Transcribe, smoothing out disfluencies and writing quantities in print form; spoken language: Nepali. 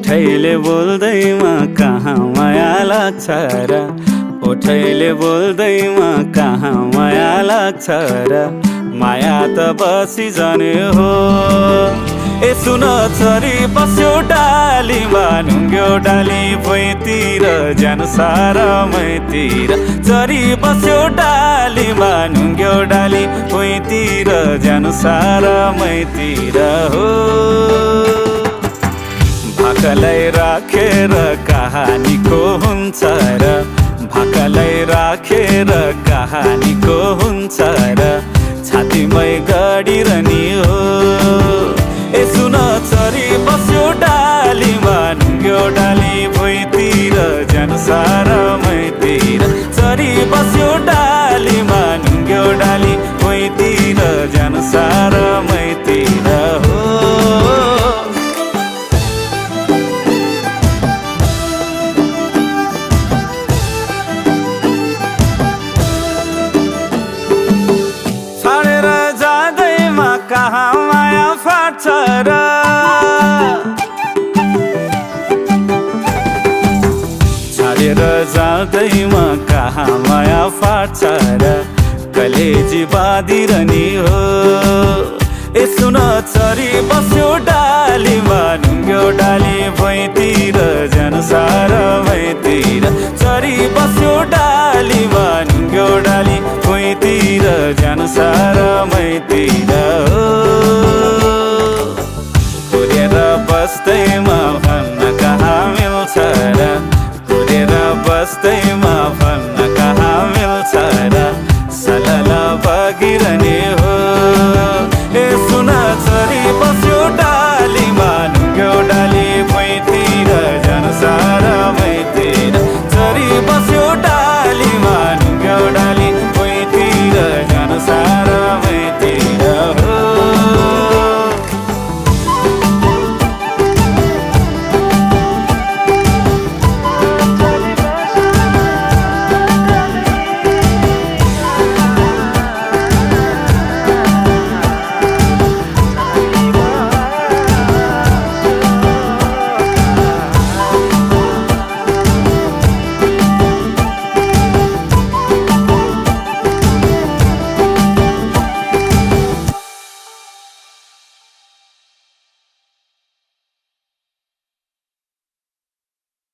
ओठैले बोल्दैमा कहाँ माया लाग्छ र ओठैले बोल्दैमा कहाँ माया लाग्छ र माया त बसी जाने हो ए सुन चरी बस्यो डालीमा ढुङ्ग्यो डाली भुइँतिर ज्यान सारा मैतिर चरी बस्यो डालीमा ढुङ्ग्यो डाली भुइँतिर ज्यान सारा मैतिर हो भाकालाई राखेर कहानीको हुन्छ र भाकालाई राखेर कहानीको हुन्छ र छातीमै गडिरहने हो ए सुन चरी बस्यो डालीमा ढुङ्ग्यो डाली भुइँतिर ज्यान सारा मैतिर चरी बस्यो डालीमा ढुङ्ग्यो डाली भुइँतिर ज्यान सारा मैतिर हो छाडेर जाँदैमा कहाँ माया फाट्छ र छाडेर जाँदैमा कहाँ माया फाट्छ र कलेजी बाँधिरहने हो ए सुन चरी बस्यो डालीमा ढुङ्ग्यो डाली भुइँतिर ज्यान सारा मैतिर चरी बस्यो डालीमा ढुङ्ग्यो डाली भुइँतिर ज्यान सारा मैतिर